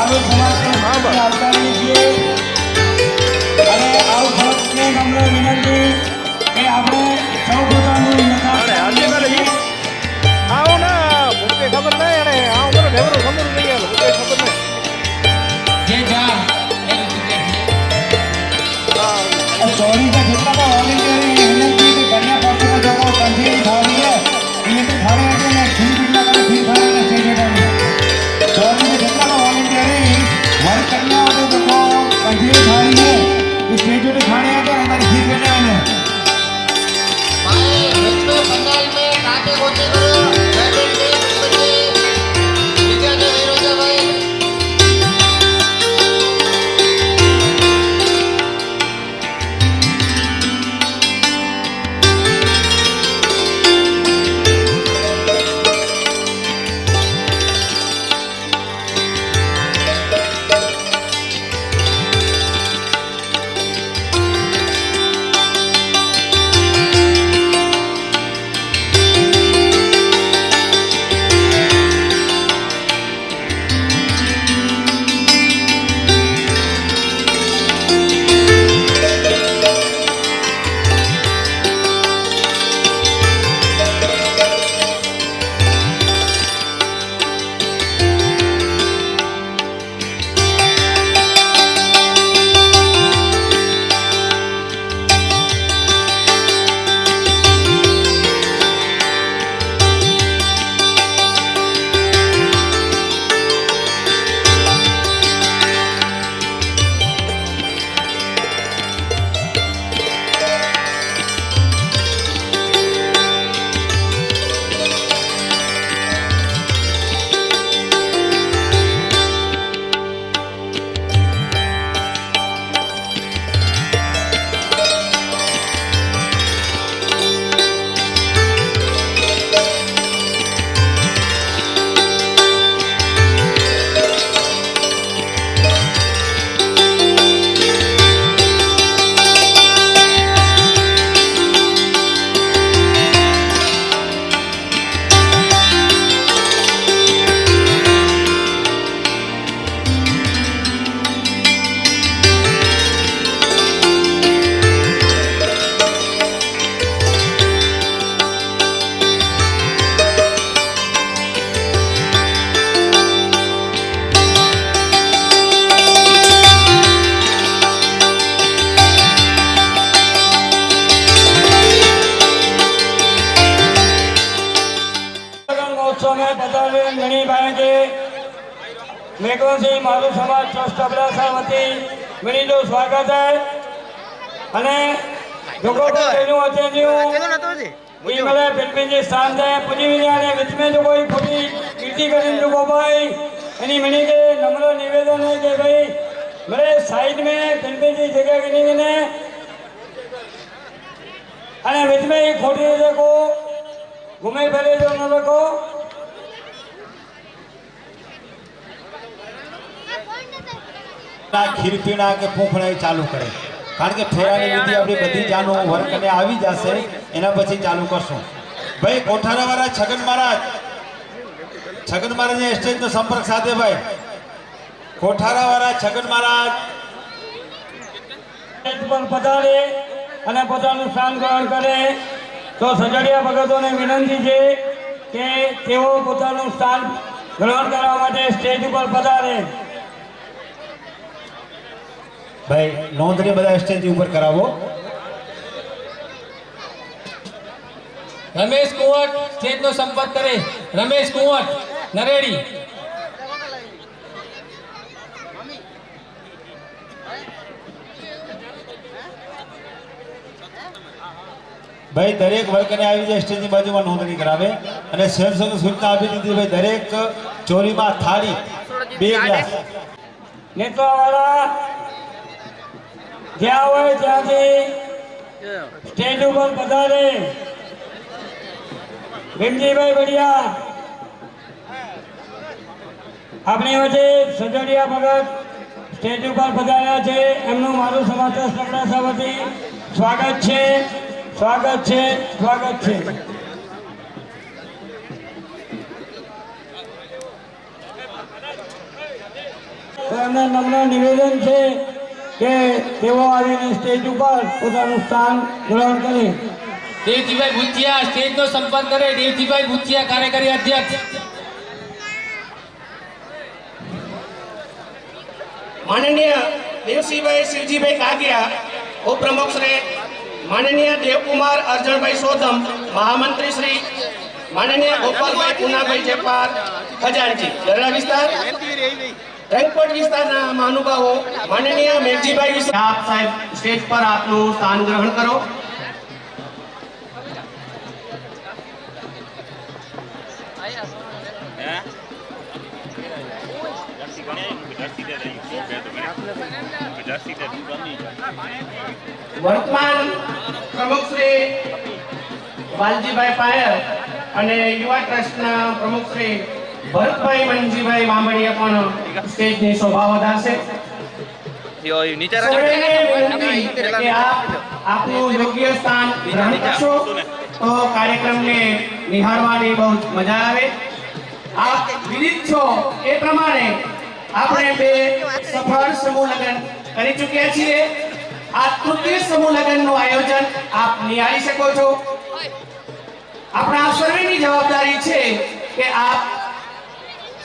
મારું સમાજ આવકારીએ છીએ અને આવું સમાજને અમને વિનંતી કે આપણે સૌ પોતાનું આવો ના મુકે ખબર નહીં અને આવો મને ઢેવરો ખબર નહીં આવે મુકે ખબર નહીં જે જા ચોરી का जितना का वॉलंटियर विनंती कि कन्या पक्ष में जो कंधीरी थाली है ये तो थाली है ना खीर पिटना का खीर थाली ना चाहिए था चोरी का जितना का वॉलंटियर हर कन्या वाले जो कंधीरी थाली है इस स्टेज पे खाने है तो हमारी खीर पिटने वाले भाई इसमें पंडाल में काटे गोटे करो बैठे के बच्चे विद्या के विरोध भाई मेघवंशी मारू समाज ट्रस्ट अबडासा वती मेरी जो स्वागत है अने जोको तेनु अचेन्यू ई मले पिलपिन जे स्थान दे पुजी विद्याने विच में जो कोई खोटी कीर्ति करिन जो भाई एनी मनी के नम्र निवेदन है कि भाई मेरे साइड में पिलपिन जी जगह गिनी ने अने विच में ई खोटी देखो घूमे फिरे जो न रखो खीर पीना के फूफड़ा चालू करे कारण के फेरानी विधि अपनी बधी जानो वर्क ने आवी जासे एना પછી ચાલુ કરશું ભાઈ કોઠારા વાળા છગન મહારાજ ને સ્ટેજ નો સંપર્ક સાધે ભાઈ કોઠારા વાળા છગન મહારાજ સ્ટેજ પર પધારે અને પોતાનું સ્થાન ગ્રહણ કરે તો સજડિયા ભગતોને વિનંતી છે કે તેઓ પોતાનું સ્થાન ગ્રહણ કરવા માટે સ્ટેજ ઉપર પધારે भाई नोंधनी बधा स्टेज ऊपर करावो रमेश कुंवर स्टेज नो संपर्क करे रमेश कुंवर नरेड़ी भाई दरेक वर्ग ने આવી જાય સ્ટેજ ની બાજુમાં નોંધણી કરાવે અને સેવસંગ સૂચના આપી દીધી ભાઈ દરેક ચોરીમાં થાળી 2 ગ્લાસ નેતાવાળા જ્યાં હોય ત્યાંથી સ્ટેજ ઉપર પધારે ભીમજીભાઈ બડિયા આપણી વચ્ચે સજડિયા ભગત સ્ટેજ ઉપર પધાર્યા છે એમનું મારું સમાજ ટ્રસ્ટ અબડાસા વતી સ્વાગત છે સ્વાગત છે સ્વાગત છે સરકારને નમ્ર નિવેદન છે કે તેઓ આવીને સ્ટેજ ઉપર પોતાનું સ્થાન ગ્રહણ કરે. દેવજીભાઈ ભુજિયા સ્ટેજનો સંપર્ક કરે. દેવજીભાઈ ભુજિયા કાર્યકારી અધ્યક્ષ. माननीय देवसिंहभाई शिवजीभाई कागिया उपप्रमुख श्री माननीय देवकुमार अर्जुनभाई सोदम महामंत्री श्री माननीय गोपालभाई पूनाभाई जेपार खजानजी गरड़ा विस्तार रंगकोट विस्ताરના મહાનુભાવો માનનીય મેઘજીભાઈ આપ સાહેબ સ્ટેજ પર આપનું સ્થાન ગ્રહણ કરો. વર્તમાન પ્રમુખ શ્રી વાલજીભાઈ પાયર અને યુવા ટ્રસ્ટના પ્રમુખ શ્રી ભરતભાઈ મનજીભાઈ વાંબડિયા પણ સ્ટેજની શોભા વધારશે. સૌને વિનંતી કે આપનું યોગ્ય સ્થાન ગ્રહણ કરશો તો કાર્યક્રમને નિહાળવાની બહુ જ મજા આવે. આપ વિદિત છો એ પ્રમાણે આપણે બે સફળ સમૂહ લગ્ન કરી ચૂક્યા છીએ. આ તૃતીય સમૂહ લગ્નનું આયોજન આપ નિહાળી શકો છો. આપણા સર્વેની જવાબદારી છે કે આપ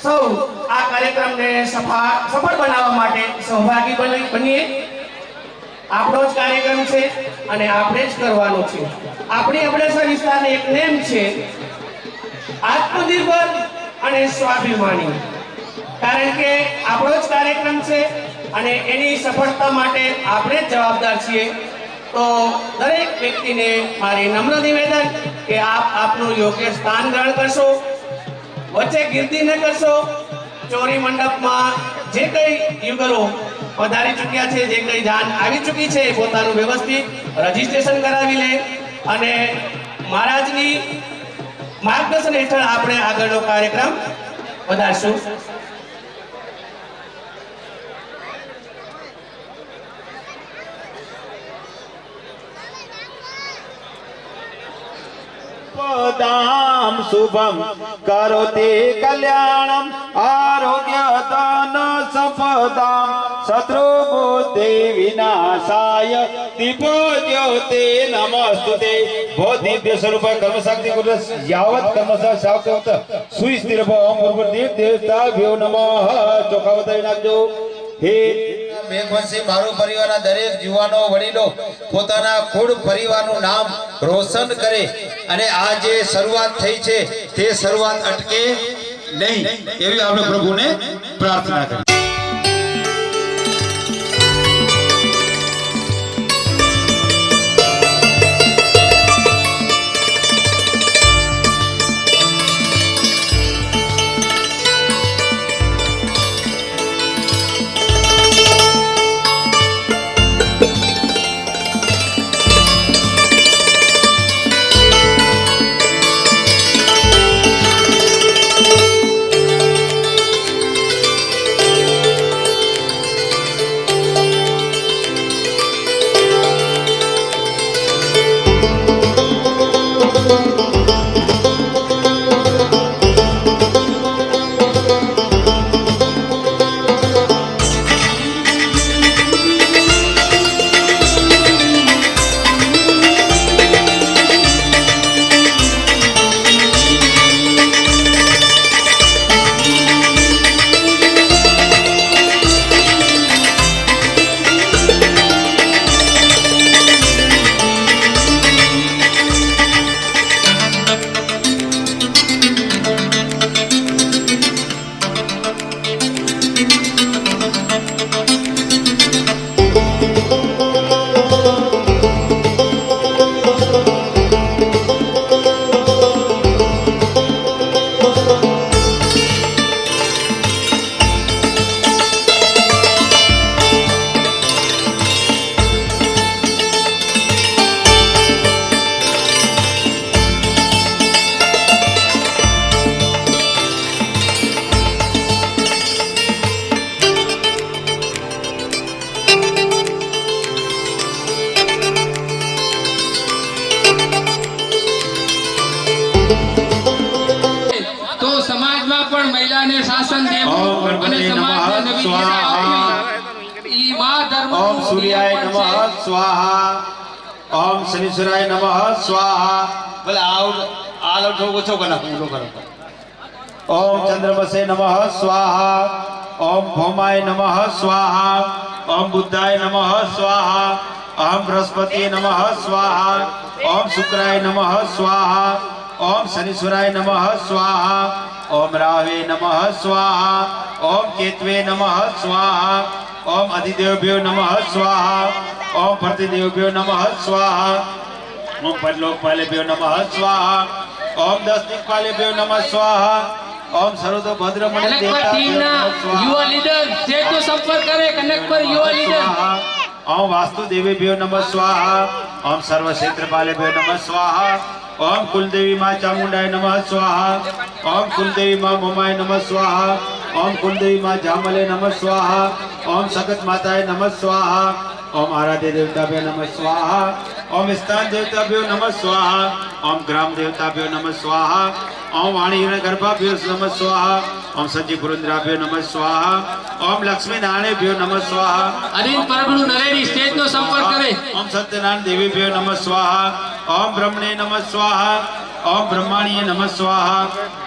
સૌ આ કાર્યક્રમને સફળ બનાવવા માટે સહભાગી બનીએ. આપણો જ કાર્યક્રમ છે અને આપણે જ કરવાનો છે. આપણી અબડાસા વિસ્તારની એક નેમ છે આત્મનિર્ભર અને સ્વાભિમાની. કારણ કે આપણો જ કાર્યક્રમ છે અને એની સફળતા માટે આપણે જ જવાબદાર છીએ. તો દરેક વ્યક્તિને મારી નમ્ર નિવેદન કે આપ આપનું યોગ્ય સ્થાન ગ્રહણ કરશો, વચ્ચે ગીર્દી ન કરશો. ચોરી મંડપમાં જે કંઈ યુગલો પધારી ચૂક્યા છે, જે કંઈ જાન આવી ચૂકી છે, પોતાનું વ્યવસ્થિત રજીસ્ટ્રેશન કરાવી લે અને મહારાજની માર્ગદર્શન હેઠળ આપણે આગળનો કાર્યક્રમ વધારશું. પદામ શુભમ કરોતિ કલ્યાણમ આરોગ્ય ધન સંપદામ શત્રુ બુદ્ધિ વિનાશાય દીપો જ્યોતિ નમસ્તુતે ભો દિવ્ય સ્વરૂપ કર્મ શક્તિ ગુરુ યાવત કર્મસ શાવત સુઈ સ્થિર ભવ પૂર્વ દેવ દેવતા ભ્યો નમઃ. ચોખા બતાવી નાખજો. હે મેઘવંશી મારો પરિવારના દરેક યુવાનો વડીલો પોતાના કુળ પરિવારનું નામ રોશન કરે અને આ જે શરૂઆત થઈ છે તે શરૂઆત અટકે નહીં એવી આપણે પ્રભુને પ્રાર્થના કરીએ. તો સમાજમાં પણ મહિલાને શાસન દેવું અને સમાજને નવી દિશા આપવી ओम सूर्याय नमः स्वाहा ओम शनिश्वराय नमः स्वाहा बोले आलो ठो ओछो कना पूरो करो ओम चंद्रमसे नमः स्वाहा ओम भौमाय नमः स्वाहा ओम बुद्धाय नमः स्वाहा ओम बृहस्पति नमः स्वाहा ओम शुक्राय नमः स्वाहा ओम शनिश्वराय नमः स्वाहा ओम रावे नमः स्वाहा ओम केतवे नमः स्वाहा ओम अधिदेवभ्यो नमः स्वाहा ओम प्रतिदेवभ्यो नमः स्वाहा ओम परलोकपालेभ्यो नमः स्वाहा ओम 10 दिक्पालेभ्यो नमः स्वाहा ओम सर्वतोभद्रमणि કનક પર ટીમના યુવા લીડર સ્ટેજનો સંપર્ક કરે કનક પર યુવા લીડર ओम वास्तुदेवेभ्यो नमः स्वाहा ओम सर्वक्षेत्रपालेभ्यो नमः स्वाहा ओम कुलदेवी मां चामुंडाय नमः स्वाहा ओम कुलदेवी मां मोमाय नमः स्वाहा ओम कुलदेवी मां जामले नमः स्वाहा ओम सकत माताय नमः स्वाहा ओम आराध्य देवताभ्यो नमः स्वाहा ओम स्थान देवताभ्यो नमः स्वाहा ओम ग्राम देवताभ्यो नमः स्वाहा ओम वाणी गर्भाभ्यो नमः स्वाहा ओम सज्जी पुरुन्द्राभ्यो नमः स्वाहा ओम लक्ष्मी नारायणभ्यो नमः स्वाहा અરવિંદ પરગણુ નરેડી સ્ટેજનો સંપર્ક કરે ओम सत्यनारायण देवीभ्यो नमः स्वाहा ओम ब्रह्मणे नमः स्वाहा ओम ब्रह्माणीय नमः स्वाहा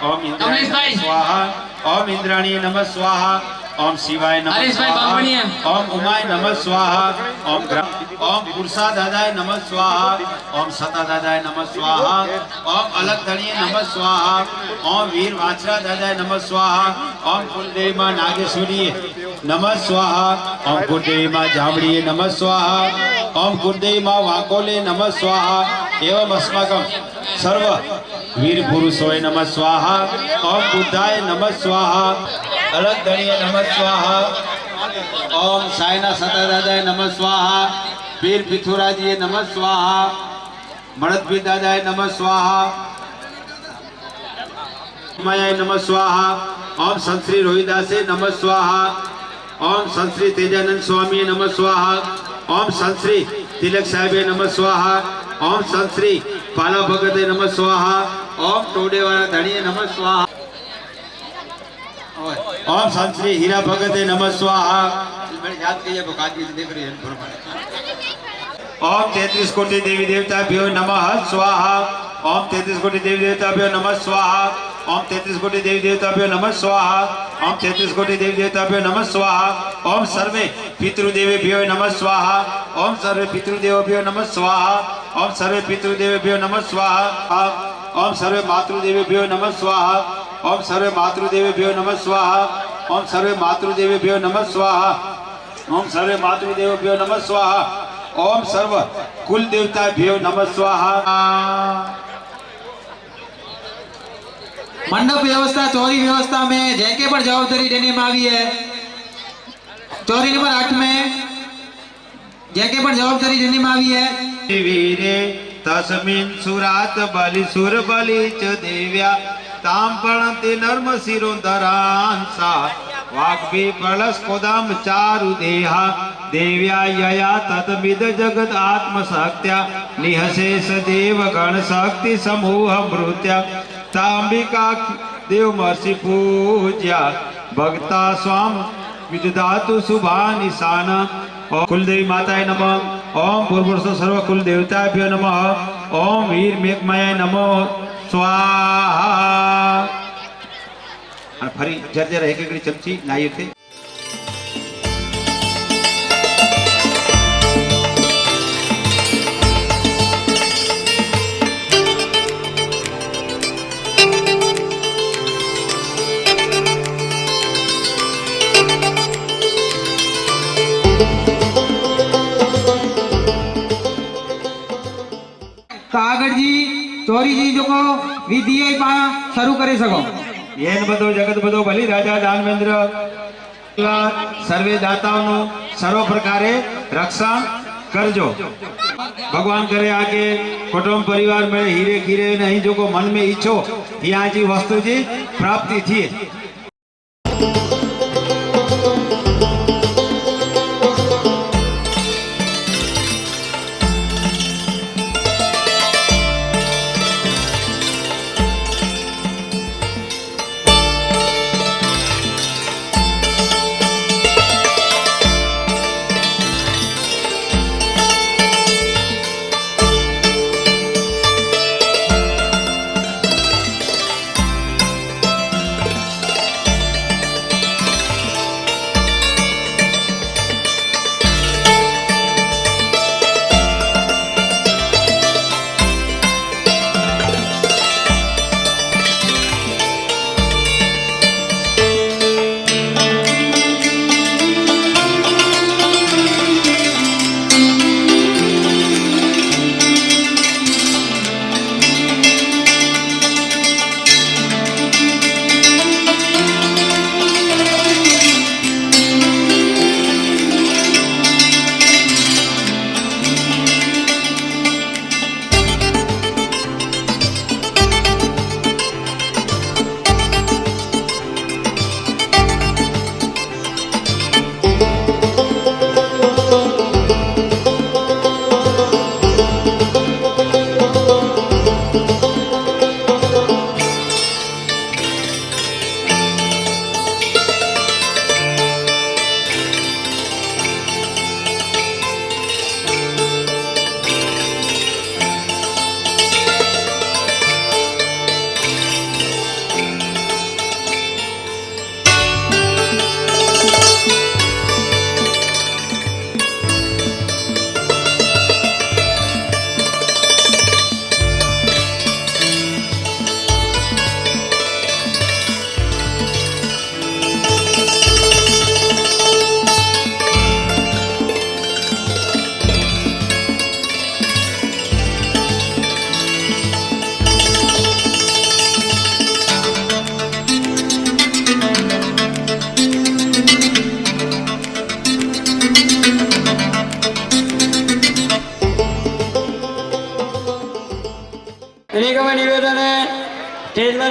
ओम इंद्राय कमलेश भाई। नमः स्वाहा ओम इंद्राणीय नमः स्वाहा ओम शिवाय नमः हरीश भाई स्वाहा बामणिया। ओम उमाय नमः स्वाहा ओम पुरुषा दादाय नमः स्वाहा ओम सता दादाय नमः स्वाहा ओम अलग धणीय नमः स्वाहा ओम वीर वाचरा दादाय नमः स्वाहा ओम कुलदेवी मां नागेश्वरी नमः स्वाहा ओम कुलदेवी मां जामड़ीय नमः स्वाहा ओम कुलदेवी मां वाकोले नमः स्वाहा एवं अस्माकं सर्व वीर पुरुषोय नमः स्वाहा ओम बुद्धाय नमः स्वाहा अलग धणीय नमः स्वाहा ओम सायना सता दादाय नमः स्वाहा वीर पिथुराजी नमः स्वाहा मणदभी दादाय नमः स्वाहा मायाय नमः स्वाहा ओम संत श्री रोहिदासे नमः स्वाहा ओम संत श्री तेजानंद स्वामी नमः स्वाहा ओम संत श्री तिलक साहेबे नमः स्वाहा ओम संत श्री पाला भगते नमः स्वाहा ओम टोडेवाला धणीय नमः स्वाहा ओम संत श्री हीरा भगते नमः स्वाहा याद कीजिए देख रही है ओम 33 कोटि देवी देवताभ्यो नमः स्वाहा ओम 33 कोटि देवी देवताभ्यो नमः स्वाहा ओम 33 कोटि देवी देवताभ्यो नमः स्वाहा ओम 33 कोटि देवी देवताभ्यो नमः स्वाहा ओम सर्वे पितृदेवेभ्यो नमः स्वाहा ओम सर्वे पितृदेवेभ्यो नमः स्वाहा ओम सर्वे पितृदेवेभ्यो नमः स्वाहा ओम सर्वे मातृदेवेभ्यो नमः स्वाहा ओम सर्वे मातृदेवेभ्यो नमः स्वाहा ओम सर्वे मातृदेवेभ्यो नमः स्वाहा ओम सर्वे मातृदेवेभ्यो नमः स्वाहा ओम सर्व कुल देवताभ्यो नमः स्वाहा मंडप व्यवस्था चौरी व्यवस्था में जैके पर जवाबदारी देने में आई है। चौरी नंबर 8 में जैके पर जवाबदारी देने में आई है। वीरे तस्मिन् सुरात बलि सुर बलि च देव्या ताम पणते नर्म शिरोधरांसा वाग्भी फलस्कोदम चारु देहा देव्या यया ततमिद जगत आत्मशक्त्या निहशेष देव गण शक्ति समूह मृत्या तांबिका देव महर्षि पूज्या भक्ता स्वाम विदधातु शुभा निशान ओम कुलदेवी माताय नमः ओम पूर्वपुरुष सर्व कुल देवताभ्यो नमः ओम वीर मेघमाय नमो स्वाहा અને ફરી જર્જર એક એકડી ચમચી નાયક કાગળ जी चौरी जी जो को विधि है पा शुरू करे सको એન બધો જગત બધો બલિ રાજા દાનવેન્દ્ર સર્વે દાતાઓનું સર્વ પ્રકારે રક્ષણ કરજો भगवान करे आगे कुटुंब परिवार में हीरे खीरे नहीं जो को मन में इच्छो यहाँ जी वस्तु जी प्राप्ति थी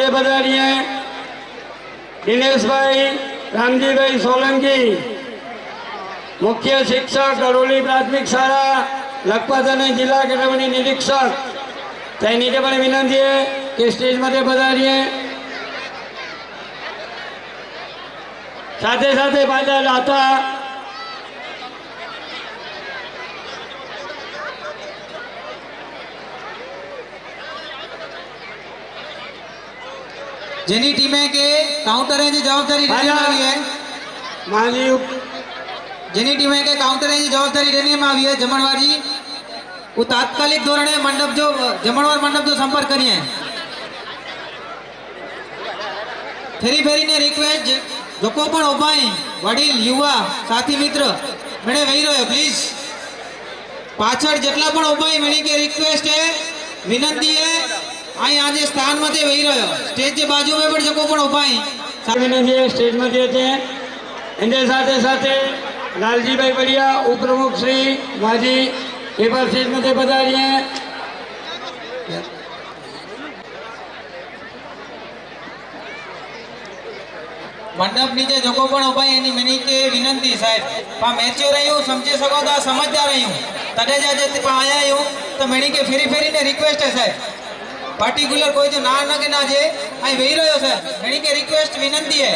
मध्ये पधारिए दिनेश भाई रामजी भाई सोलंकी, मुख्य शिक्षक गरोली प्राथमिक शाळा लखपत અને जिला केळवणी निरीक्षक त्यांनी पण विनंती आहे की स्टेज मध्ये पधारिए। સાથે સાથે પાછા લાતા જેની ટીમે કે કાઉન્ટરે જે જવાબદારી લેવામાં આવી है માજી જેની ટીમે કે કાઉન્ટરે જે જવાબદારી લેવામાં આવી है જમણવારજી वो तात्कालिक धोरणे मंडप जो जमणवार मंडप जो संपर्क करिए फेरी फेरी ने रिक्वेस्ट जो को पण उभाई वडील युवा साथी मित्र मैंने वही रहो प्लीज पाछड़ जेटला पण उभाई मैंने के रिक्वेस्ट है विनंती है आई आज स्थान मते वही रहो स्टेज के बाजू में पण जो को पण उभाई विनंती है स्टेज मध्ये છે એની સાથે સાથે લાલજીભાઈ બડિયા ઉપપ્રમુખ શ્રી માજી એ પણ સ્ટેજ मध्ये પધારીએ। मंडप नीचे जो पण उपाय एनी मनी के विनंती साहेब पा मैच्योर रही हूँ समझी सको तो समझदार रही हूँ तटे जाते आया हूँ तो मैंने के फेरी फेरी ने रिक्वेस्ट है साहब पर्टिकुलर कोई जो ना के ना जे आई वही रहो साहब मैंने के रिक्वेस्ट विनंती है।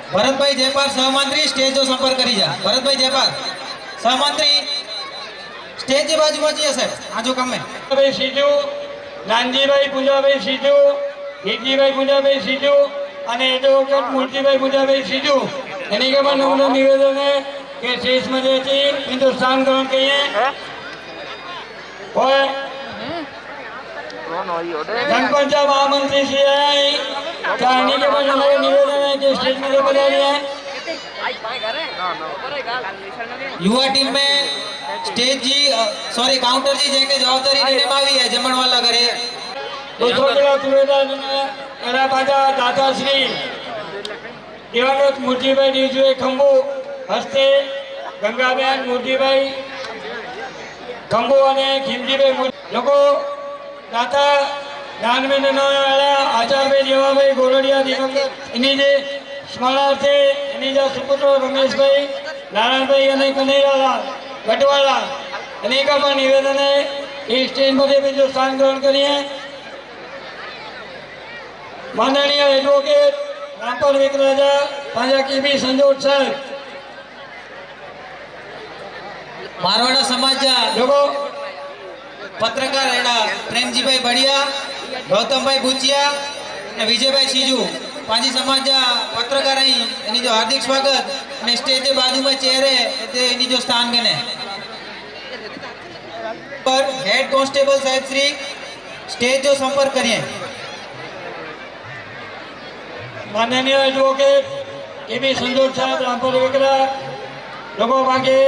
भरत भाई जयपाल सहमंत्री स्टेज जो संपर्क करी जा भरत भाई जयपाल सहमंत्री स्टेज के बाजू में सर आजो काम में ભાઈ સીધુ નાનજીભાઈ પૂજાભાઈ સીધુ હિતજીભાઈ પૂજાભાઈ સીધુ અને એડવોકેટ મૂર્તિભાઈ પૂજાભાઈ સીધુ એની કે પણ નમ્ર નિવેદન है કે સ્ટેજ मध्ये હિન્દુસ્તાન ગ્રહણ કહીએ હોય जनपंचा महामंत्री श्री आई कहानी के बाद हमारे निवेदन है कि स्टेज में पधारिए। युवा टीम में स्टेज जी सॉरी काउंटर जी जेके जवाबदारी लेने में आई है जमण वाला करे 200 किलो सुवेदा एना पाछा दादा श्री दिवंगत मूर्तिभाई नीजुए खंभू हस्ते गंगाबेन मूर्तिभाई खंभू અને ખીમજીભાઈ લોકો દાતા જ્ઞાનબેન આચાર્યભાઈ દેવાભાઈ ગોરડિયા દિવંગત એની જે સ્મરણાર્થે એની જે સુપુત્ર રમેશભાઈ નારાયણભાઈ અને કનૈયાલાલ ગઢવાલા એની का પણ નિવેદન है એ સ્ટેજ मध्ये બીજું સ્થાન ગ્રહણ કરીએ। માનનીય એડવોકેટ રામપાલ વિકરાજા પાંજા કેબી સંજોટ સાહેબ मारवाड़ा समाज લોકો पत्रकार एड़ा प्रेमजीभाई बढ़िया गौतमभाई भूचिया ने विजयभाई सीजू पांची समाज पत्रकार आई एनी जो हार्दिक स्वागत ने स्टेज के बाजू में चेयर है ते एनी जो स्थान गने पर हेड कांस्टेबल साहब श्री स्टेज जो संपर्क करिए। माननीय एडवोकेट केबी संजोट साहब रामपुर विकरा लोगों बाकी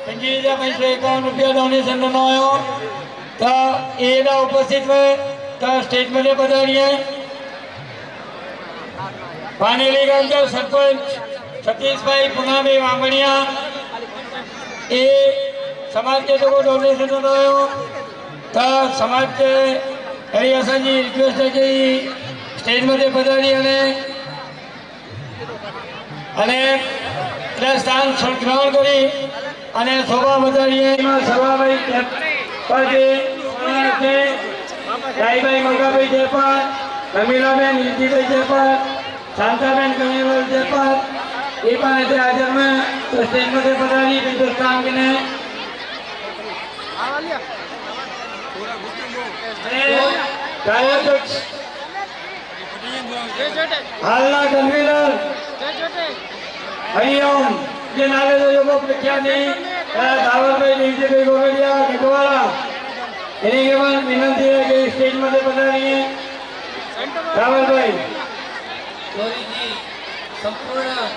5551 रुपया डोनेशन बनायो तो एना उपस्थित में तो स्टेज में पधारिए। पानेली गाम के सरपंच सतीश भाई पुनाभाई वामणिया ए समाज के लोगों डोनेशन बनायो तो समाज के हरी हसन जी रिक्वेस्ट है कि स्टेज में पधारी स्थान ग्रहण करी અને શોભા વધારીએ સભાભાઈ રાઈભાઈ મંગાભાઈ જયપાલ રમીલાબેન નીતિભાઈ જયપાલ શાંતાબેન કનૈયાલાલ જયપાલ એ પણ આજે હાજરમાં સ્ટેજ मध्ये પધારી હિન્દુસ્તાન ને કાર્યાધ્યક્ષ હાલના કન્વીનર હરિઓમ જે નાલે લોકો પ્રખ્યાત દાવરભાઈ નીતિભાઈ ગોરડિયા ગઢવાલા એની કે પણ વિનંતી है कि स्टेज मध्ये પધારીએ। દાવરભાઈ સંપૂર્ણ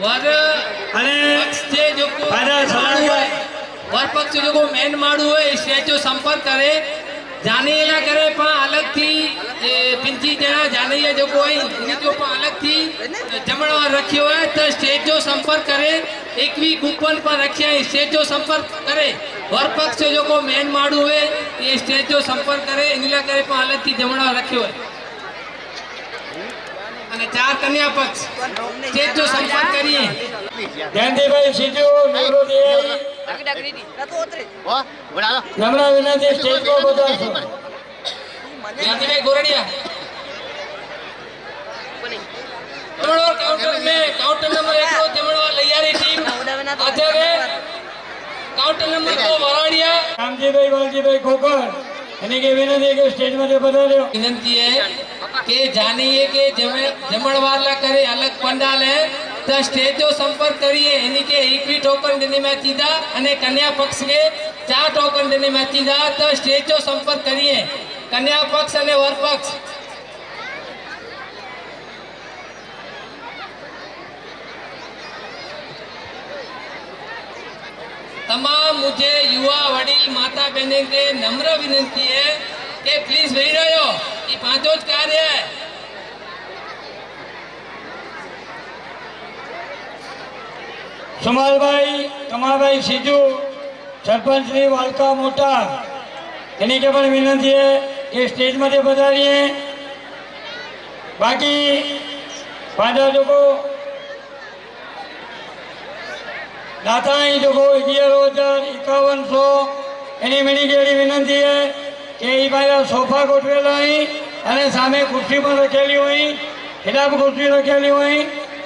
વર અને પક્ષ છે જો કોઈ પાછા મેન માળું સમાજ હોય, વર પક્ષ જો કોઈ મેન માળું હોય એ સ્ટેજ જો સંપર્ક કરે જાનૈયા કરે પણ અલગથી એ 50 જણા જાનૈયા જો કોઈ એની જો પણ અલગથી જમણવાર રાખ્યો હોય તો સ્ટેજ જો સંપર્ક કરે એકવી કૂપન પર રાખ્યા સ્ટેજ જો સંપર્ક કરે વર પક્ષ જો કોઈ મેન માળું હોય એ સ્ટેજ જો સંપર્ક કરે એની લા કરે પણ અલગથી જમણવાર રાખ્યો હોય અને 4 કન્યા પક્ષ સ્ટેજ જો સંપર્ક કરીએ જયંતિભાઈ સીધુ નિવૃત્તિ નમ્ર વિનંતી સ્ટેજ પર પધારશો. जयंतीभाई गोरडिया जमणवार काउंटर में काउंटर नंबर 1 को जमणवार लैयारी टीम आचार्य काउंटर नंबर 2 वराडिया રામજીભાઈ વાલજીભાઈ ખોખર એની કે વિનંતી કે સ્ટેજમાંથી પધાર્યો. विनंती है कि जानिए कि जमणवार ला करे अलग पंडाल है तो स्टेज जो संपर्क करिए यानी कि एक भी टोकन देने में सीधा અને कन्या पक्ष के 4 टोकन देने में सीधा तो स्टेज जो संपर्क करिए कन्या पक्ष અને वर पक्ष तमाम मुझे युवा वडील माता बहने के नम्र विनंती है कि प्लीज वही रहो ये पांचों ज कार्य है સુમાલભાઈ કમાભાઈ સીધુ સરપંચ શ્રી વાલકા મોટા એની કે પણ વિનંતી છે કે સ્ટેજમાંથી પધારીએ. બાકી પાછા લોકો દાતાઈ લોકો 11,5100 એની મેળી કેળી વિનંતી છે કે એ પાછા સોફા ગોઠવેલા અહીં અને સામે ખુરશી પણ રખેલી હોય ખિલાફ ખુરશી રખેલી હોય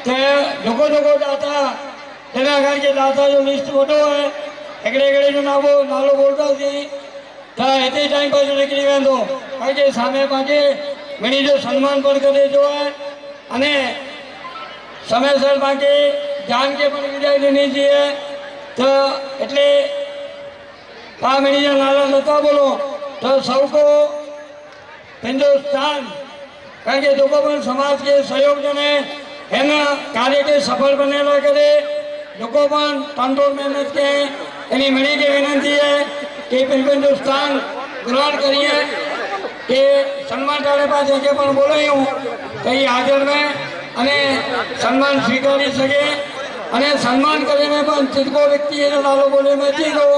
તે જોકો દાતા તેના કારણ કે દાતા જો લિસ્ટ મોટો હોય એકડે જો નાલો બોલતા હતી તો એતે ટાઈમ પાછું નીકળી વેંદો કારણ કે સામે પાછે મેળી જો સન્માન પણ કરે જોવાય અને સમયસર બાકી જાન કે પણ વિદાય દેની છીએ તો એટલે આ મેળી જો નાલા નતા બોલો तो सबको हिंदुस्तान કારણ કે લોકો પણ સમાજ કે સહયોગ જને એના કાર્ય કે સફળ બનેલા કરે લોકો પણ તંતોડ મહેનત કે એની મળી કે વિનંતી है કે હિન્દુસ્તાન ગ્રહણ કરીએ કે સન્માન તારે પાસે જે પણ બોલાયું તો એ હાજર में અને સન્માન સ્વીકારી શકે અને સન્માન કરીને પણ ચિતકો વ્યક્તિ એનો નાલો બોલે નથી ગયો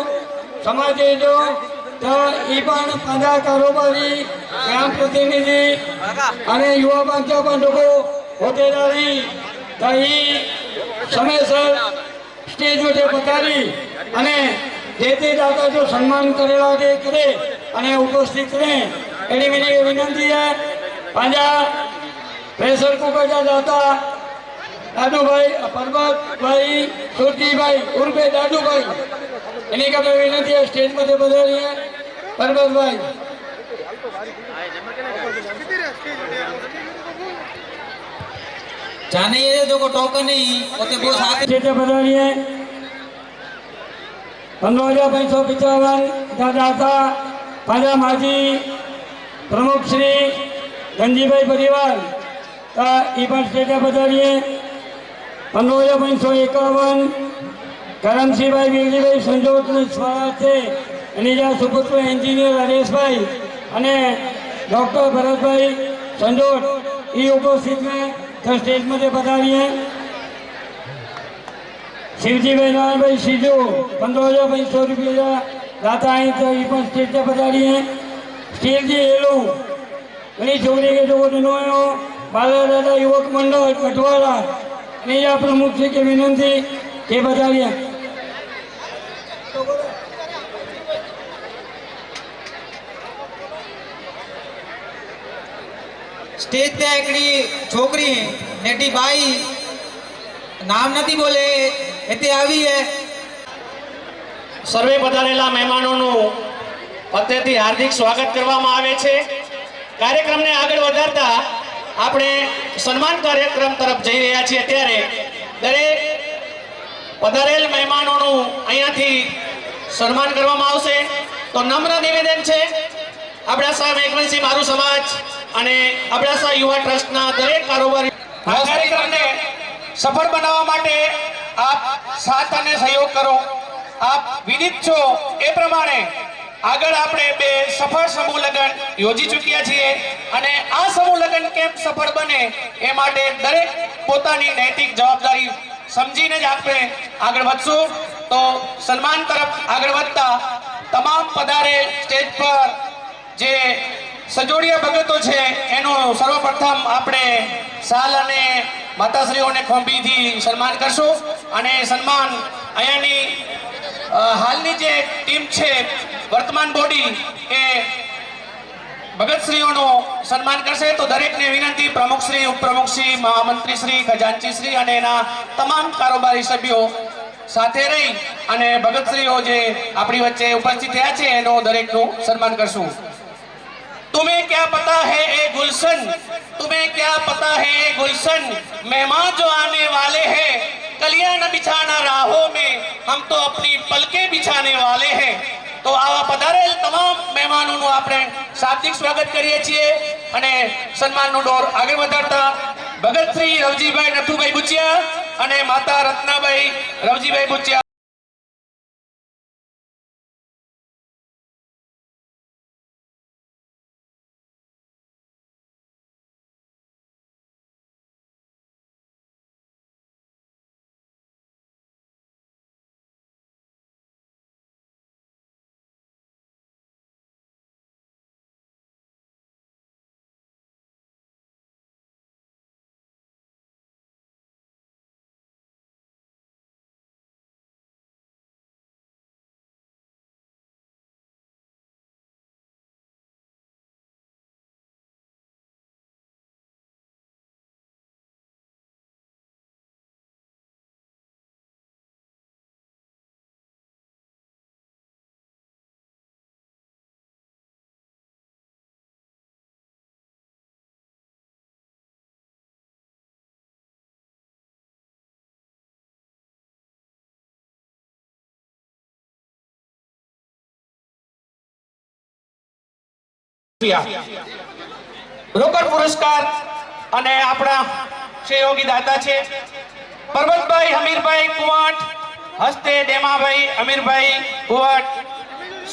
સમાજે જો તો એ પણ પાછા કારોબારી ગ્રામ પ્રતિનિધિ અને યુવા પાંચા પણ લોકો હોદ્દેદારી તો એ સમયસર સ્ટેજ ઉપર પધારી અને જે તે દાતા જો સન્માન કરેલા તે કરે અને ઉપસ્થિત રહે એની મેરી વિનંતી છે. પાછા પ્રેશર કુકરના દાતા દાદુભાઈ પરબતભાઈ સુરજીભાઈ ઉર્ફે દાદુભાઈ એની કાપે વિનંતી है स्टेज पर पधारिए परबतभाई. જાનૈયા જો કો ટોકન નહીં પોતે બહુ સાથે स्टेज पर पधारिए 15,555 दाता पाजा माजी प्रमुख श्री गंजीभाई परिवार का ई पण स्टेज पर पधारिए 15,551 करमसिंहभाई વીરજીભાઈ સંજોગને સ્વાર્થે એની જ્યાં સુપુત્ર એન્જિનિયર હરેશભાઈ અને ડૉક્ટર ભરતભાઈ સંજોગ એ ઉપસ્થિત में तो स्टेज में पधारिए. शिवजीभाई नारायणभाई सीधू 15,500 रुपया दाता आई तो ये पण स्टेज पर पधारिए. स्टेज एलू घनी छोकरी के जो दिनों बाला दादा युवक मंडल कटवाड़ा नहीं प्रमुख से के विनंती के पधारिए. સ્ટેજ તે એકડી છોકરી નેટી બાઈ નામ નથી બોલે એતે આવી હે. સર્વે પધારેલા મહેમાનોનું અત્રેથી હાર્દિક સ્વાગત કરવામાં આવે છે. કાર્યક્રમને આગળ વધારતા આપણે સન્માન કાર્યક્રમ તરફ જઈ રહ્યા છીએ ત્યારે દરેક પધારેલ મહેમાનોનું અહીંયાથી સન્માન કરવામાં આવશે. તો નમ્ર નિવેદન છે અબડાસા મેઘવંશી મારું સમાજ અને અબડાસા યુવા ટ્રસ્ટના દરેક કારોબારી આ કાર્યક્રમને સફળ બનાવવા માટે આપ સાથ અને સહયોગ કરો. આપ વિદિત છો એ પ્રમાણે આગળ આપણે 2 સફળ સમૂહ લગ્ન યોજી ચૂક્યા છીએ અને આ સમૂહ લગ્ન કેમ સફળ બને એ માટે દરેક પોતાની નૈતિક જવાબદારી સમજીને જ આપણે આગળ વધશું. તો સન્માન તરફ આગળ વધતા તમામ પધારે સ્ટેજ પર જે સજોડિયા ભગતો છે એનું સર્વપ્રથમ આપણે સાલ અને માતાશ્રીઓને ખોંભીથી સન્માન કરશું અને સન્માન અહીંયાની હાલની જે ટીમ છે વર્તમાન બોડી એ ભગતશ્રીઓનું સન્માન કરશે. તો દરેકને વિનંતી, પ્રમુખશ્રી, ઉપપ્રમુખશ્રી, મહામંત્રીશ્રી, ખજાનચીશ્રી અને એના તમામ કારોબારી સભ્યો સાથે રહી અને ભગતશ્રીઓ જે આપણી વચ્ચે ઉપસ્થિત થયા છે એનો દરેકનું સન્માન કરશું. तुम्हें क्या पता है ए गुलशन, तुम्हें क्या पता है ए गुलशन, मेहमान जो आने वाले हैं कलियां न बिछाना राहों में, हम तो अपनी पलकें बिछाने वाले हैं. तो આવા પધારેલ તમામ મહેમાનોનું આપણે શાબ્દિક સ્વાગત કરીએ છીએ અને સન્માનનો દોર આગળ વધારતા ભગતશ્રી રવજીભાઈ નથુભાઈ બુચિયા અને માતા રત્નાભાઈ રવજીભાઈ બુચિયા. રોકડ પુરસ્કાર અને આપણા સહયોગી દાતા છે પરબતભાઈ હમીરભાઈ કુવાટ, હસ્તે દેમાભાઈ અમીરભાઈ કુવાટ,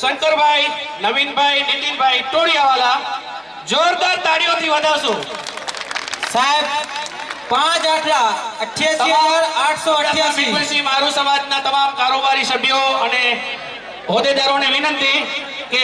શંકરભાઈ નવીનભાઈ નીતિનભાઈ ટોળિયાવાલા. જોરદાર તાળીઓથી વધાવશું સાહેબ. 5/8/88,888 મારું સમાજના તમામ કારોબારી સભ્યો અને હોદ્દેદારોને વિનંતી કે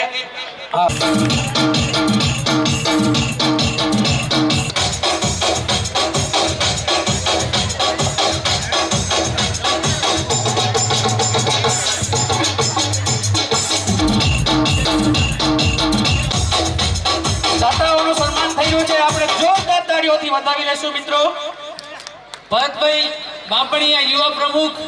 દાતાઓનું સન્માન થઈ રહ્યું છે. આપણે જોરદાર તાળીઓથી વધાવી લેશું મિત્રો. ભરતભાઈ બાપડિયા યુવા પ્રમુખ.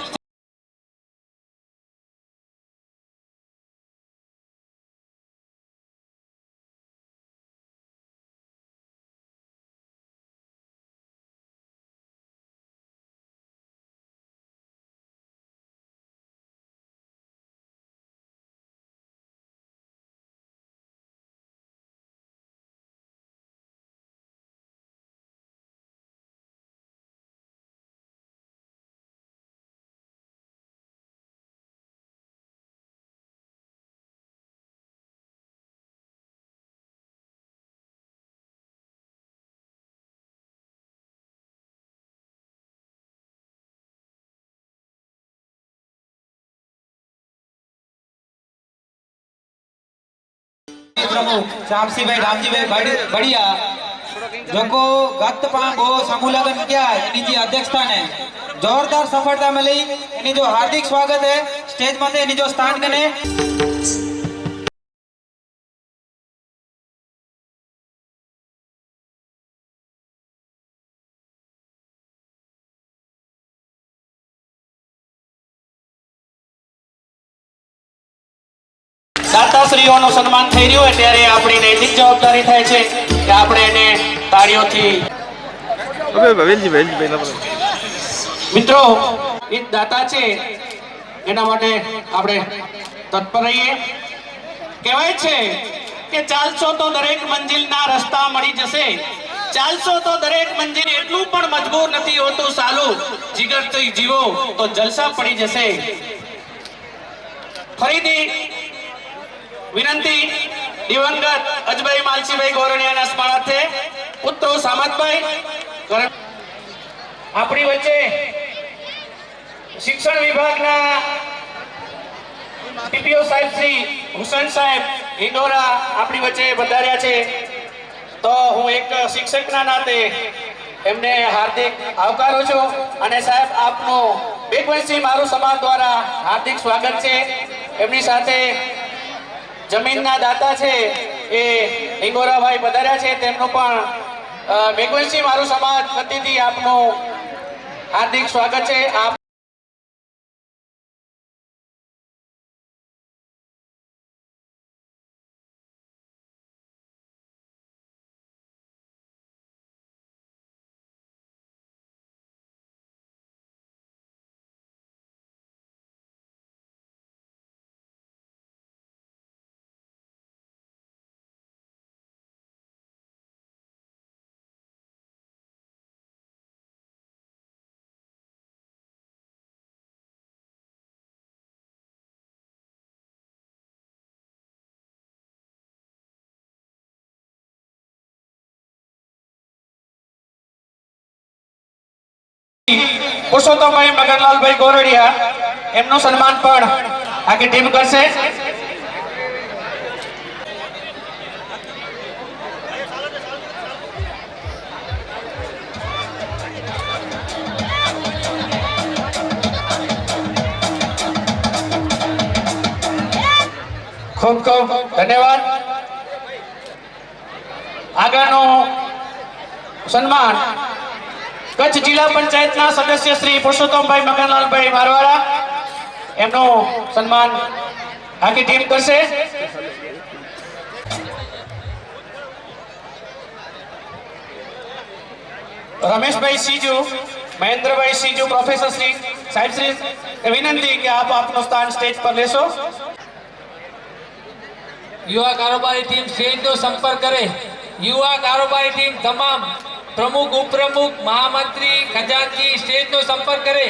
प्रमुख शामसीभाई रामजीभाई बढ़िया जो को गत पांगो समूह लगन किया इन्हीं जी अध्यक्षता ने जोरदार सफलता मिली. इन्हीं जो हार्दिक स्वागत है स्टेज माते इन्हीं जो स्थान कने. દાતાશ્રીઓનું સન્માન થઈ રહ્યું હોય ત્યારે આપણી નૈતિક જવાબદારી થાય છે કે આપણે એને તાળીઓથી. મિત્રો એક દાતા છે એના માટે આપણે તત્પર રહીએ. કહેવાય છે કે ચાલશો તો દરેક મંજિલના રસ્તા મળી જશે, ચાલશો તો દરેક મંજિલ એટલું પણ મજબૂર નથી હોતું સાલું જીગરથી જીવો તો જલસા પડી જશે ફરીથી વિનંતી દિવંગત અજભાઈ માલસીભાઈ ગોરણિયાના સ્મરણાર્થે પુત્રો સામતભાઈ આપણી વચ્ચે શિક્ષણ વિભાગના ટીપીઓ સાહેબ શ્રી હુસૈન સાહેબ હિંડોરા આપણી વચ્ચે પધાર્યા છે તો હું એક શિક્ષકના નાતે એમને હાર્દિક આવકારું છું અને સાહેબ આપનું બેકવંશી મારું સમાજ દ્વારા હાર્દિક સ્વાગત છે એમની સાથે જમીનના દાતા છે એ હિંગોરાભાઈ પધાર્યા છે તેમનું પણ બેકવંશી મારું સમાજ વતીથી આપનું હાર્દિક સ્વાગત છે આપ પુરુષોત્તમભાઈ મગનલાલભાઈ ગોરડિયા એમનું સન્માન પણ આખી ટીમ કરશે ખૂબ ખૂબ ધન્યવાદ આગળનું સન્માન કચ્છ જિલ્લા પંચાયતના સદસ્ય શ્રી પુરુષોત્તમભાઈ મગનલાલભાઈ મારવાડા એમનું સન્માન આખી ટીમ કરશે રમેશભાઈ સીજુ મહેન્દ્રભાઈ સીજુ પ્રોફેસર શ્રી સાહેબ શ્રી વિનંતી કે આપ આપનું સ્થાન સ્ટેજ પર લેશો युवा कारोबारी टीम स्टेज નો સંપર્ક કરે युवा कारोबारी टीम તમામ प्रमुख उपप्रमुख महामंत्री खजानची स्टेज નો संपर्क करे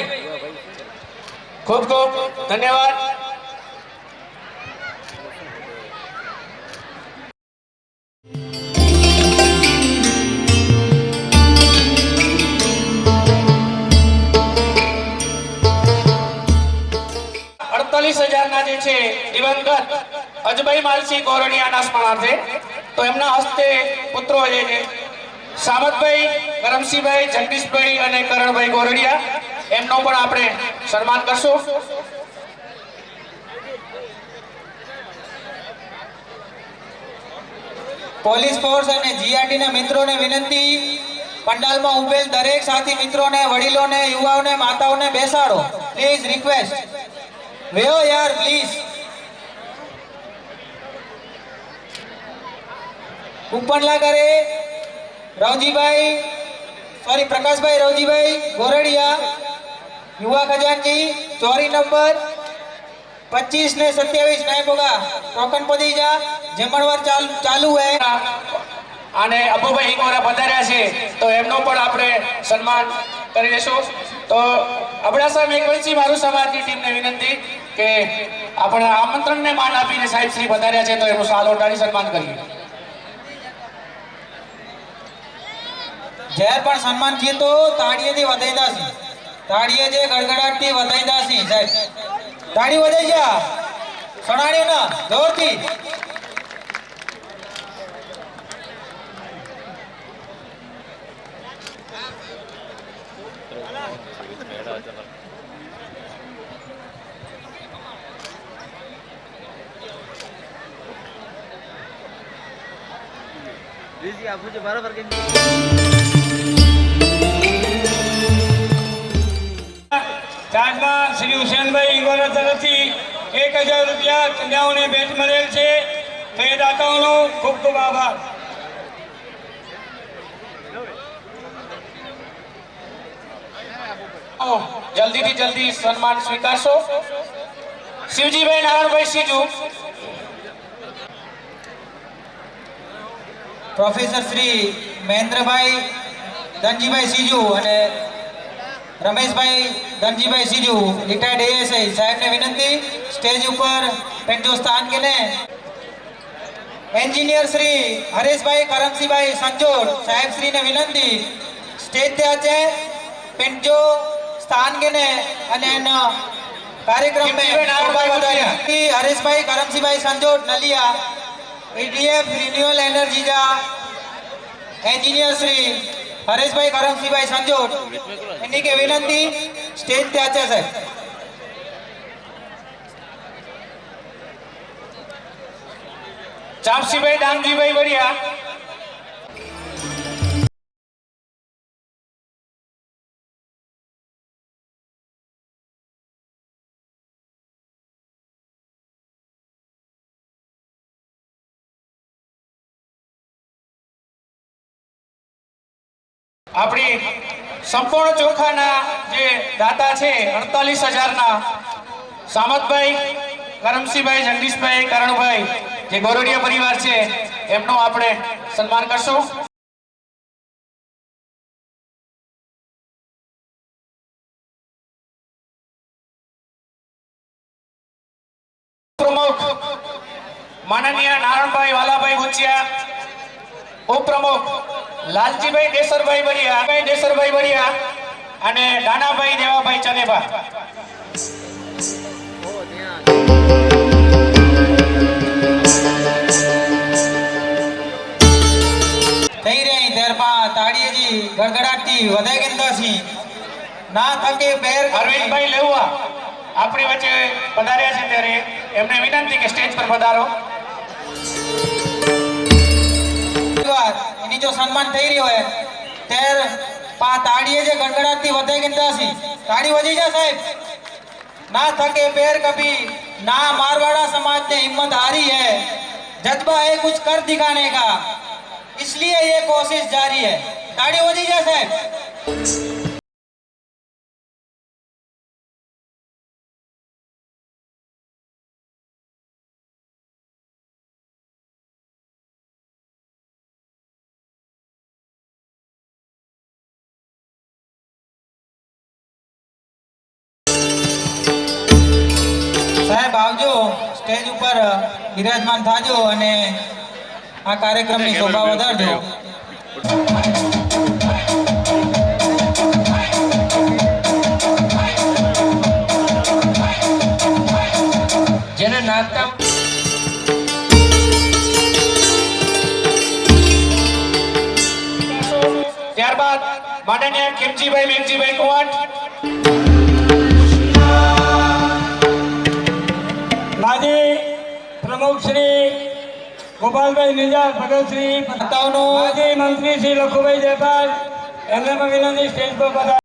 खूब खूब धन्यवाद दिवंगत अजभाई मालसी गोरडियाना स्मरणार्थे तो एमना हस्ते पुत्रो जे छे सामतभाई करमसिंहभाई जगदीशभाई अने करणभाई गोरडिया एमनो पण आपणे सन्मान करशो। પોલીસ ફોર્સ અને જીઆરડી ના મિત્રોને વિનંતી, પંડાલમાં ઉભેલ દરેક સાથી મિત્રોને, વડીલોને, યુવાઓને, માતાઓને બેસાડો, પ્લીઝ રિક્વેસ્ટ। વેઓ યાર પ્લીઝ। ઉપરલા કરે રવજીભાઈ, સોરી પ્રકાશભાઈ રવજીભાઈ ગોરડિયા, યુવા ખજાનજી, ચોરી નંબર 25 ને 27 नहीं होगा, टोकन पदी जा, जमणवार चालू है। आने अबुभाई हिंगोरा पधार्या छे तो एमनो पण आपणे सन्मान करी लेशो। तो अबડાસા મેઘવંશી મારું સમાજની ટીમને વિનંતી કે આપણે આમંત્રણને માન આપીને સાહેબ શ્રી પધાર્યા છે તો એનું સાલ ઓઢાડી સન્માન કરીએ। जहर पण सन्मान किए तो ताड़ीएथी वधाईदासी, ताड़ीए जे गड़गड़ाटथी वधाईदासी साहेब, ताड़ी वधाई जा, सणाड्यो ना जोरथी। बराबर ચાર્જમાં શ્રી હુસેનભાઈ ઇંગોરા તરફથી 1000 રૂપિયા કન્યાઓને ભેટ મળેલ છે। તો એ દાતાઓનો ખૂબ ખૂબ આભાર। जल्दी थी जल्दी सम्मान स्वीकारशो। शिवजीभाई नारायणभाई सीजू, प्रोफेसर श्री મહેન્દ્રભાઈ ધનજીભાઈ સીજુ અને રમેશભાઈ ધનજીભાઈ સીજુ રિટાયર્ડ એએસઆઈ સાહેબને વિનંતી સ્ટેજ ઉપર પેન્જો સ્થાન કે ને એન્જિનિયર શ્રી હરેશભાઈ કરમસિંહભાઈ સંજોડ સાહેબ શ્રીને વિનંતી સ્ટેજ તે આજે પેન્જો સ્થાન કે ને અને कार्यक्रम में हरेशभाई करमसिंहभाई संजोट नलिया ईडीएफ रिन्यूअल एनर्जी जा एंजीनियर श्री हरेशभाई करमसिंहभाई संजोट इन्हीं के विनंती स्टेज पे आचे साहब ચાપસીભાઈ દામજીભાઈ વડિયા આપણી સંપૂર્ણ ચોખાના જે દાતા છે 48,000 સામતભાઈ કરમસિંહભાઈ જગદીશભાઈ કરણભાઈ જે ગોરડિયા પરિવાર છે એમનો આપણે સન્માન કરશું. પ્રમુખ માનનીય નારણભાઈ વાલાભાઈ ગુચિયા, ઉપપ્રમુખ લાલજીભાઈ દેસરભાઈ બળિયા અને દાનાભાઈ દેવાભાઈ ચનેબા. થઈ રહી ત્યારમાં તાળીએજી ગડગડાટથી વધાઈ ગંદાસી ના થકે પેર અરવિંદભાઈ લેવા આપણી વચ્ચે પધાર્યા છે ત્યારે એમને વિનંતી કે સ્ટેજ પર પધારો. એની જો સન્માન થઈ રહ્યો હોય ત્યારે તાળીએ જે ગડગડાટથી વધાઈ ગંદાસી તાળી વજી જા સાહેબ. ना थके पैर कभी, ना मारवाड़ा समाज ने हिम्मत हारी है, जज्बा है कुछ कर दिखाने का, इसलिए ये कोशिश जारी है. ताड़ी हो जाए साहब. સાહેબ આવજો, સ્ટેજ ઉપર બિરાજમાન થાજો અને આ કાર્યક્રમની શોભા વધારજો. જેને નાચતા ત્યારબાદ માનનીય કિમજીભાઈ મેઘજીભાઈ કુંવર, माजी प्रमुख श्री गोपालभाई निजाज भगत श्री माजी मंत्री श्री लखुभाई जयपाल एमने में विनंती स्टेज पर पधार.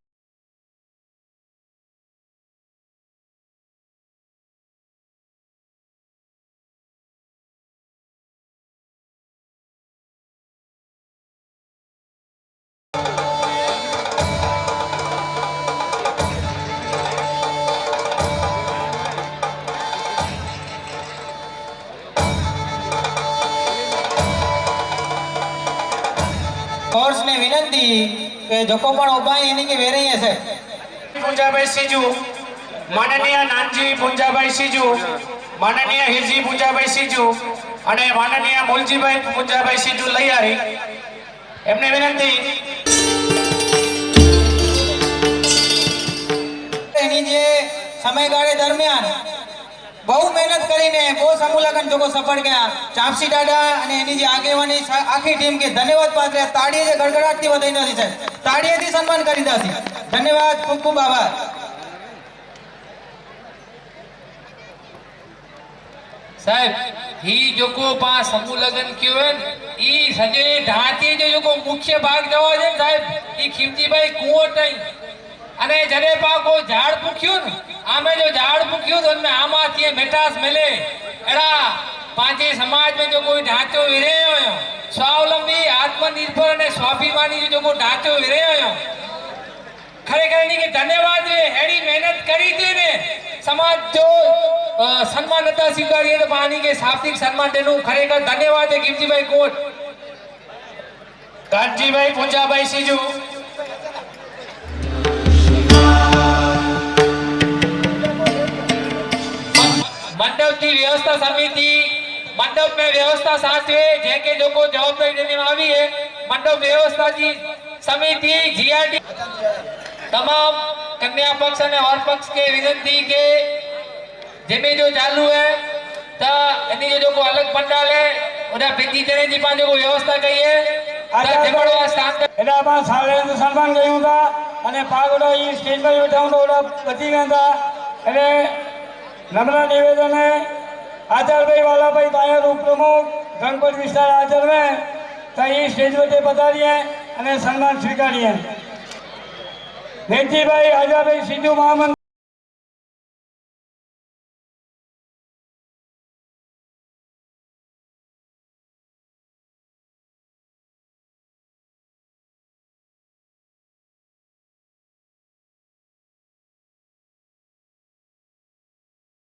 कोर्स ने विनंती के जोको पण उभा एनी के वेरही है से पुंजाभाई सीजू, माननीय नानजी पुंजाभाई सीजू, माननीय हिरजी पुंजाभाई सीजू અને માનનીય મૂલજીભાઈ પુંજાભાઈ सीजू લઈ આવી એમને વિનંતી એની જે સમયગાળે દરમિયાન बहु मेहनत કરીને બહુ સમૂહલગ્ન જોકો સફળ ગયા. ચાપસી દાદા અને એની જે આગેવાની આખી ટીમ કે ધન્યવાદ પાત્ર. તાળીએ જે ગડગડાટથી વધાઈ નથી સાહેબ, તાળીએથી સન્માન કરી દાસી. ધન્યવાદ, ખૂબ ખૂબ આભાર. साहब ही जोको पा समूह लगन क्यों है ई सजे ढांचे जो जोको मुख्य भाग जवा है साहब ई खिमजी भाई कुओ नहीं अने जरे पा को झाड़ पुख्यो न आमे जो झाड़ पुख्यो तो उनमें आमा थी मिठास मिले एड़ा पांचे समाज में जो कोई ढांचो विरे हो स्वावलंबी आत्मनिर्भर ने स्वाभिमानी जो को ढांचो विरे हो खरेखर नहीं के धन्यवाद एड़ी मेहनत करी थी ने समाज जो सम्मान नता स्वीकारिए तो पानी के शाब्दिक सम्मान देनु खरेखर धन्यवाद है किमजी भाई कोट. કાનજીભાઈ પૂંજાભાઈ સીજુ मंडप की व्यवस्था समिति मंडप में व्यवस्था साचवे जेके जो को जवाबदारी देने में आई है मंडप व्यवस्था की समिति जीआरडी तमाम कन्या पक्ष और वर पक्ष के विनंती के जेमे जो चालू है ता एनी जो को अलग पंडाल है ओदा पिंजी जने जी पांच को व्यवस्था कही है ता जमड़वा स्थान एना बा साले सन्मान गयो था અને પાગડો ઈ સ્ટેજ પર બેઠા હું ઓલા બચી ગયા હતા એટલે નમ્ર નિવેદન है आचार्य वालाभाई दायर उपप्रमुख गणपत विस्तार आचार्य में स्टेज पे पधारिए અને સન્માન સ્વીકારીએ વેંચીભાઈ આજાભાઈ સિંધુ મહામંત્રી